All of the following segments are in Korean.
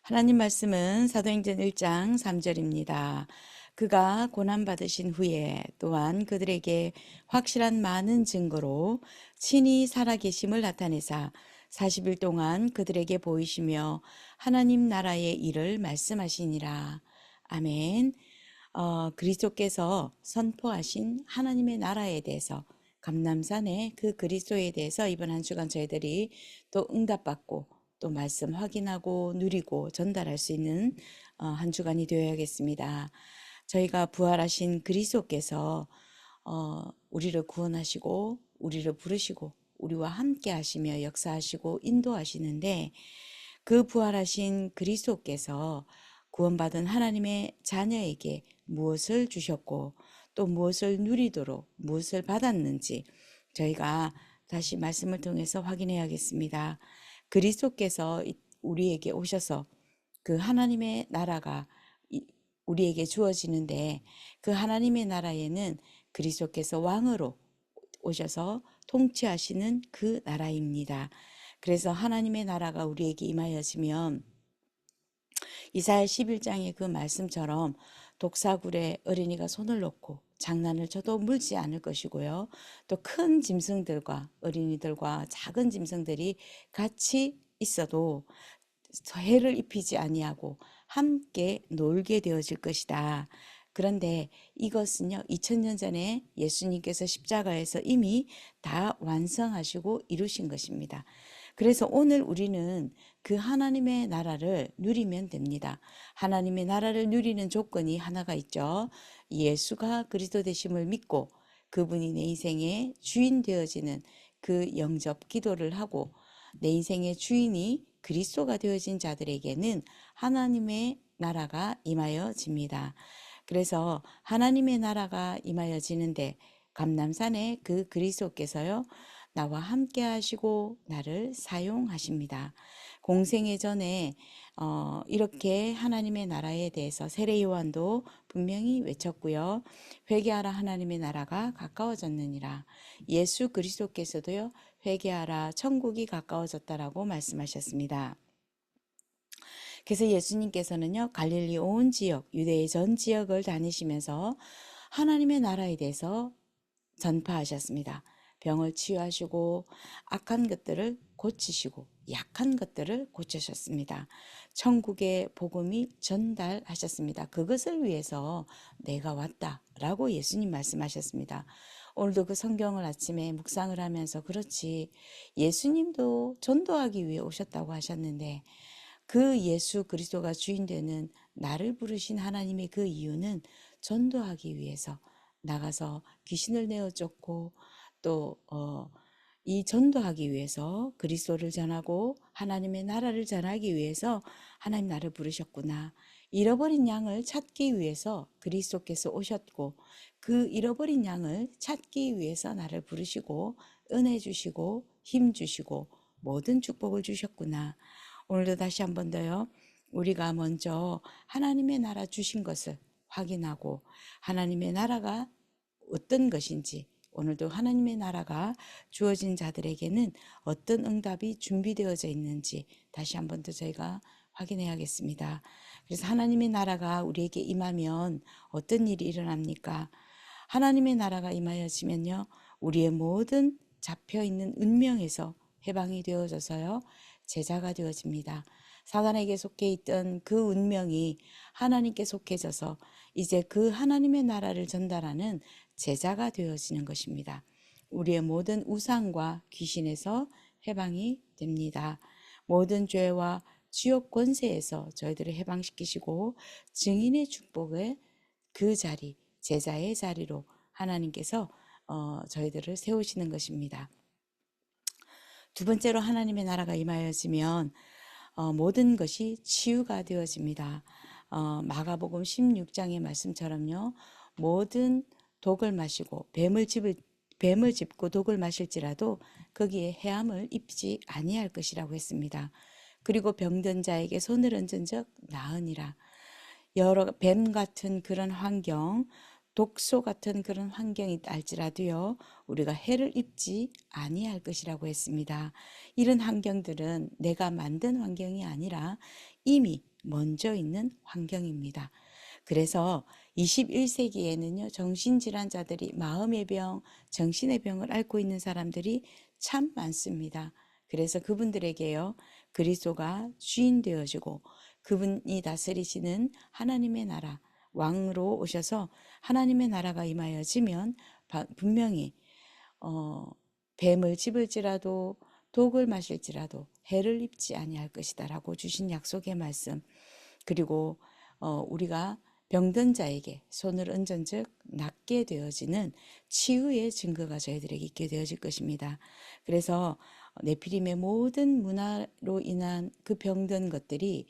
하나님 말씀은 사도행전 1장 3절입니다. 그가 고난받으신 후에 또한 그들에게 확실한 많은 증거로 친히 살아계심을 나타내사 40일 동안 그들에게 보이시며 하나님 나라의 일을 말씀하시니라. 아멘. 그리스도께서 선포하신 하나님의 나라에 대해서 감람산의 그 그리스도에 대해서 이번 한 주간 저희들이 또 응답받고 또 말씀 확인하고 누리고 전달할 수 있는 한 주간이 되어야겠습니다. 저희가 부활하신 그리스도께서 우리를 구원하시고 우리를 부르시고 우리와 함께 하시며 역사하시고 인도하시는데 그 부활하신 그리스도께서 구원받은 하나님의 자녀에게 무엇을 주셨고 또 무엇을 누리도록 무엇을 받았는지 저희가 다시 말씀을 통해서 확인해야겠습니다. 그리스도께서 우리에게 오셔서 그 하나님의 나라가 우리에게 주어지는데 그 하나님의 나라에는 그리스도께서 왕으로 오셔서 통치하시는 그 나라입니다. 그래서 하나님의 나라가 우리에게 임하여지면 이사야 11장의 그 말씀처럼 독사굴에 어린이가 손을 놓고 장난을 쳐도 물지 않을 것이고요. 또 큰 짐승들과 어린이들과 작은 짐승들이 같이 있어도 해를 입히지 아니하고 함께 놀게 되어질 것이다. 그런데 이것은요, 2000년 전에 예수님께서 십자가에서 이미 다 완성하시고 이루신 것입니다. 그래서 오늘 우리는 그 하나님의 나라를 누리면 됩니다. 하나님의 나라를 누리는 조건이 하나가 있죠. 예수가 그리스도 되심을 믿고 그분이 내 인생의 주인 되어지는 그 영접 기도를 하고 내 인생의 주인이 그리스도가 되어진 자들에게는 하나님의 나라가 임하여집니다. 그래서 하나님의 나라가 임하여지는데 감람산에 그 그리스도께서요 나와 함께 하시고 나를 사용하십니다. 공생애 전에 이렇게 하나님의 나라에 대해서 세례 요한도 분명히 외쳤고요. 회개하라 하나님의 나라가 가까워졌느니라. 예수 그리스도께서도요. 회개하라 천국이 가까워졌다라고 말씀하셨습니다. 그래서 예수님께서는요. 갈릴리 온 지역, 유대의 전 지역을 다니시면서 하나님의 나라에 대해서 전파하셨습니다. 병을 치유하시고 악한 것들을 고치시고 약한 것들을 고치셨습니다. 천국의 복음이 전달하셨습니다. 그것을 위해서 내가 왔다라고 예수님 말씀하셨습니다. 오늘도 그 성경을 아침에 묵상을 하면서 그렇지 예수님도 전도하기 위해 오셨다고 하셨는데 그 예수 그리스도가 주인 되는 나를 부르신 하나님의 그 이유는 전도하기 위해서 나가서 귀신을 내어 쫓고 또 이 전도하기 위해서 그리스도를 전하고 하나님의 나라를 전하기 위해서 하나님 나를 부르셨구나. 잃어버린 양을 찾기 위해서 그리스도께서 오셨고 그 잃어버린 양을 찾기 위해서 나를 부르시고 은혜 주시고 힘 주시고 모든 축복을 주셨구나. 오늘도 다시 한 번 더요. 우리가 먼저 하나님의 나라 주신 것을 확인하고 하나님의 나라가 어떤 것인지 오늘도 하나님의 나라가 주어진 자들에게는 어떤 응답이 준비되어져 있는지 다시 한 번 더 저희가 확인해야겠습니다. 그래서 하나님의 나라가 우리에게 임하면 어떤 일이 일어납니까? 하나님의 나라가 임하여지면요. 우리의 모든 잡혀있는 운명에서 해방이 되어져서요. 제자가 되어집니다. 사단에게 속해 있던 그 운명이 하나님께 속해져서 이제 그 하나님의 나라를 전달하는 제자가 되어지는 것입니다. 우리의 모든 우상과 귀신에서 해방이 됩니다. 모든 죄와 지옥 권세에서 저희들을 해방시키시고 증인의 축복의 그 자리, 제자의 자리로 하나님께서 저희들을 세우시는 것입니다. 두 번째로 하나님의 나라가 임하여지면 모든 것이 치유가 되어집니다. 마가복음 16장의 말씀처럼요. 모든 독을 마시고 뱀을 짚고 독을 마실지라도 거기에 해함을 입지 아니할 것이라고 했습니다. 그리고 병든 자에게 손을 얹은 적 나으니라. 여러 뱀 같은 그런 환경, 독소 같은 그런 환경이 날지라도요. 우리가 해를 입지 아니할 것이라고 했습니다. 이런 환경들은 내가 만든 환경이 아니라 이미 먼저 있는 환경입니다. 그래서 21세기에는요, 정신질환자들이 마음의 병, 정신의 병을 앓고 있는 사람들이 참 많습니다. 그래서 그분들에게요, 그리스도가 주인 되어주고 그분이 다스리시는 하나님의 나라, 왕으로 오셔서 하나님의 나라가 임하여지면 분명히 뱀을 집을지라도 독을 마실지라도 해를 입지 아니할 것이다라고 주신 약속의 말씀, 그리고 우리가 병든 자에게 손을 얹은즉 낫게 되어지는 치유의 증거가 저희들에게 있게 되어질 것입니다. 그래서 네피림의 모든 문화로 인한 그 병든 것들이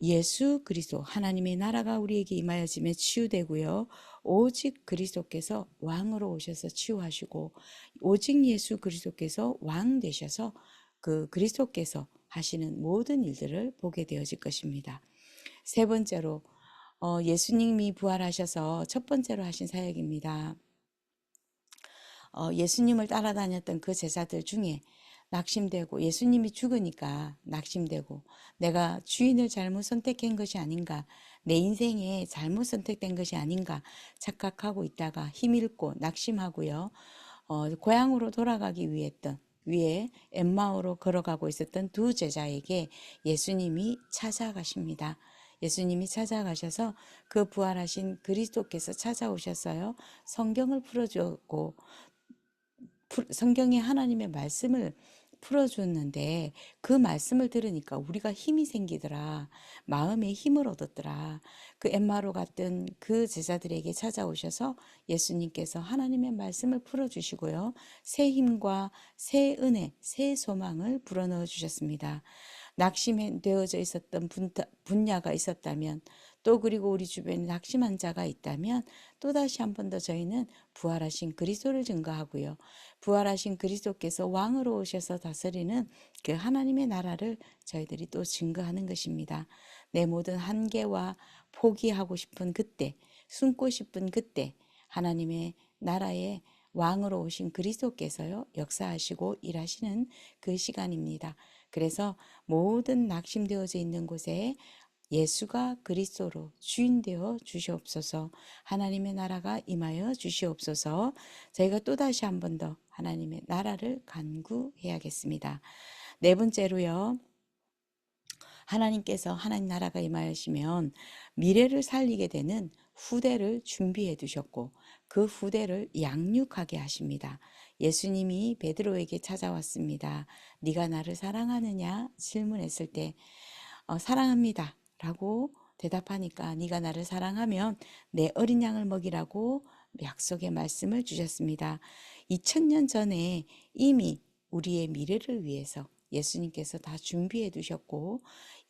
예수 그리스도 하나님의 나라가 우리에게 임하여짐에 치유되고요. 오직 그리스도께서 왕으로 오셔서 치유하시고 오직 예수 그리스도께서 왕 되셔서 그 그리스도께서 하시는 모든 일들을 보게 되어질 것입니다. 세 번째로 예수님이 부활하셔서 첫 번째로 하신 사역입니다. 예수님을 따라다녔던 그 제자들 중에 낙심되고 예수님이 죽으니까 낙심되고 내가 주인을 잘못 선택한 것이 아닌가, 내 인생에 잘못 선택된 것이 아닌가 착각하고 있다가 힘잃고 낙심하고요. 고향으로 돌아가기 위해 엠마오로 걸어가고 있었던 두 제자에게 예수님이 찾아가십니다. 예수님이 찾아가셔서 그 부활하신 그리스도께서 찾아오셨어요. 성경을 풀어주었고 성경에 하나님의 말씀을 풀어줬는데 그 말씀을 들으니까 우리가 힘이 생기더라. 마음에 힘을 얻었더라. 그 엠마로 갔던 그 제자들에게 찾아오셔서 예수님께서 하나님의 말씀을 풀어주시고요. 새 힘과 새 은혜, 새 소망을 불어넣어 주셨습니다. 낙심되어져 있었던 분야가 있었다면 또 그리고 우리 주변에 낙심한 자가 있다면 또다시 한 번 더 저희는 부활하신 그리스도를 증거하고요. 부활하신 그리스도께서 왕으로 오셔서 다스리는 그 하나님의 나라를 저희들이 또 증거하는 것입니다. 내 모든 한계와 포기하고 싶은 그때, 숨고 싶은 그때 하나님의 나라의 왕으로 오신 그리스도께서요, 역사하시고 일하시는 그 시간입니다. 그래서 모든 낙심되어져 있는 곳에 예수가 그리스도로 주인 되어 주시옵소서. 하나님의 나라가 임하여 주시옵소서. 저희가 또다시 한 번 더 하나님의 나라를 간구해야겠습니다. 네 번째로요. 하나님께서 하나님 나라가 임하시면 미래를 살리게 되는 후대를 준비해 두셨고 그 후대를 양육하게 하십니다. 예수님이 베드로에게 찾아왔습니다. 네가 나를 사랑하느냐 질문했을 때 사랑합니다 라고 대답하니까 네가 나를 사랑하면 내 어린 양을 먹이라고 약속의 말씀을 주셨습니다. 2000년 전에 이미 우리의 미래를 위해서 예수님께서 다 준비해 두셨고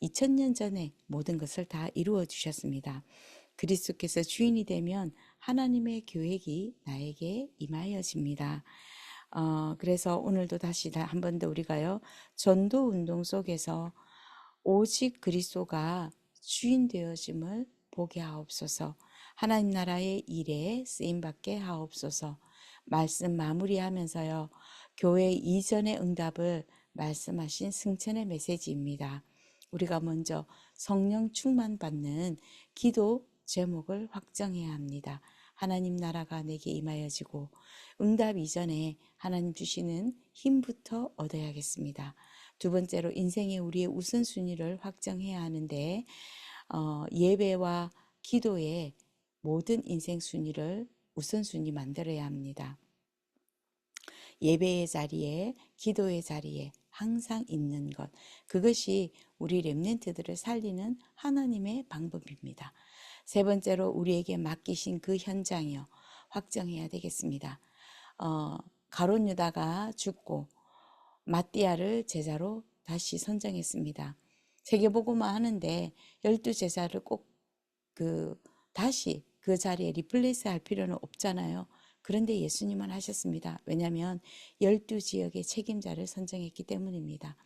2000년 전에 모든 것을 다 이루어 주셨습니다. 그리스도께서 주인이 되면 하나님의 계획이 나에게 임하여집니다. 그래서 오늘도 다시 한 번 더 우리가요. 전도 운동 속에서 오직 그리스도가 주인 되어짐을 보게 하옵소서. 하나님 나라의 일에 쓰임받게 하옵소서. 말씀 마무리하면서요. 교회 이전의 응답을 말씀하신 승천의 메시지입니다. 우리가 먼저 성령 충만 받는 기도 제목을 확정해야 합니다. 하나님 나라가 내게 임하여지고 응답 이전에 하나님 주시는 힘부터 얻어야겠습니다. 두 번째로 인생의 우리의 우선순위를 확정해야 하는데 예배와 기도의 모든 인생 순위를 우선순위 만들어야 합니다. 예배의 자리에 기도의 자리에 항상 있는 것, 그것이 우리 렘넌트들을 살리는 하나님의 방법입니다. 세 번째로 우리에게 맡기신 그 현장이요 확정해야 되겠습니다. 가룟 유다가 죽고 마띠아를 제자로 다시 선정했습니다. 세계복음화 하는데 12제자를 꼭 다시 그 자리에 리플레이스 할 필요는 없잖아요. 그런데 예수님은 하셨습니다. 왜냐하면 12지역의 책임자를 선정했기 때문입니다.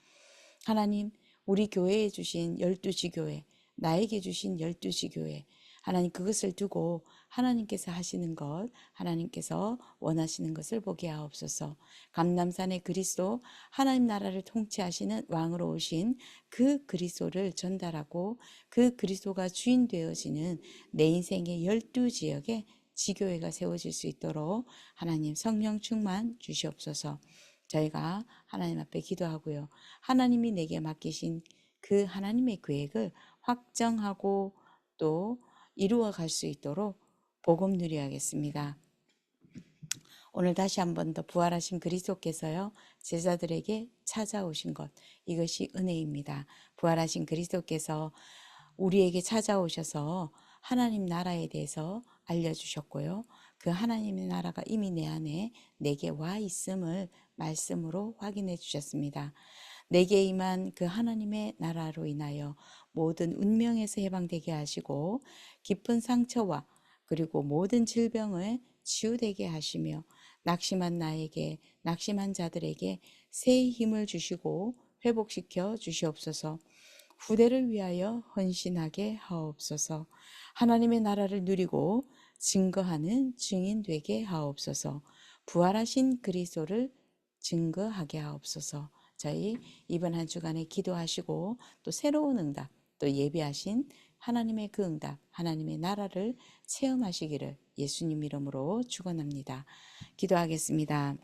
하나님, 우리 교회에 주신 12지교회, 나에게 주신 12지교회, 하나님 그것을 두고 하나님께서 하시는 것, 하나님께서 원하시는 것을 보게 하옵소서. 감람산의 그리스도, 하나님 나라를 통치하시는 왕으로 오신 그 그리스도를 전달하고 그 그리스도가 주인 되어지는 내 인생의 12지역에 지교회가 세워질 수 있도록 하나님 성령 충만 주시옵소서. 저희가 하나님 앞에 기도하고요. 하나님이 내게 맡기신 그 하나님의 계획을 확정하고 또 이루어 갈 수 있도록 복음 누리하겠습니다. 오늘 다시 한 번 더 부활하신 그리스도께서요, 제자들에게 찾아오신 것, 이것이 은혜입니다. 부활하신 그리스도께서 우리에게 찾아오셔서 하나님 나라에 대해서 알려주셨고요. 그 하나님의 나라가 이미 내 안에 내게 와 있음을 말씀으로 확인해 주셨습니다. 내게 임한 그 하나님의 나라로 인하여 모든 운명에서 해방되게 하시고 깊은 상처와 그리고 모든 질병을 치유되게 하시며 낙심한 나에게, 낙심한 자들에게 새 힘을 주시고 회복시켜 주시옵소서. 후대를 위하여 헌신하게 하옵소서. 하나님의 나라를 누리고 증거하는 증인 되게 하옵소서. 부활하신 그리스도를 증거하게 하옵소서. 저희 이번 한 주간에 기도하시고 또 새로운 응답, 또 예비하신 하나님의 그 응답, 하나님의 나라를 체험하시기를 예수님 이름으로 축원합니다. 기도하겠습니다.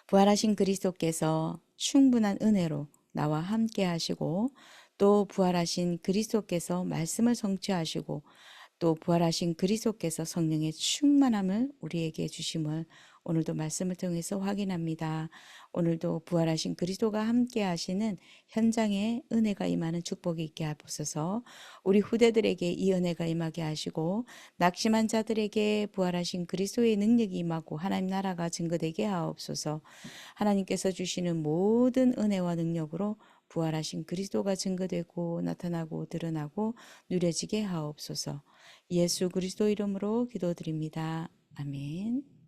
부활하신 그리스도께서 충분한 은혜로 나와 함께 하시고 또 부활하신 그리스도께서 말씀을 성취하시고 또 부활하신 그리스도께서 성령의 충만함을 우리에게 주심을 오늘도 말씀을 통해서 확인합니다. 오늘도 부활하신 그리스도가 함께 하시는 현장에 은혜가 임하는 축복이 있게 하옵소서. 우리 후대들에게 이 은혜가 임하게 하시고 낙심한 자들에게 부활하신 그리스도의 능력이 임하고 하나님 나라가 증거되게 하옵소서. 하나님께서 주시는 모든 은혜와 능력으로 부활하신 그리스도가 증거되고 나타나고 드러나고 누려지게 하옵소서. 예수 그리스도 이름으로 기도드립니다. 아멘.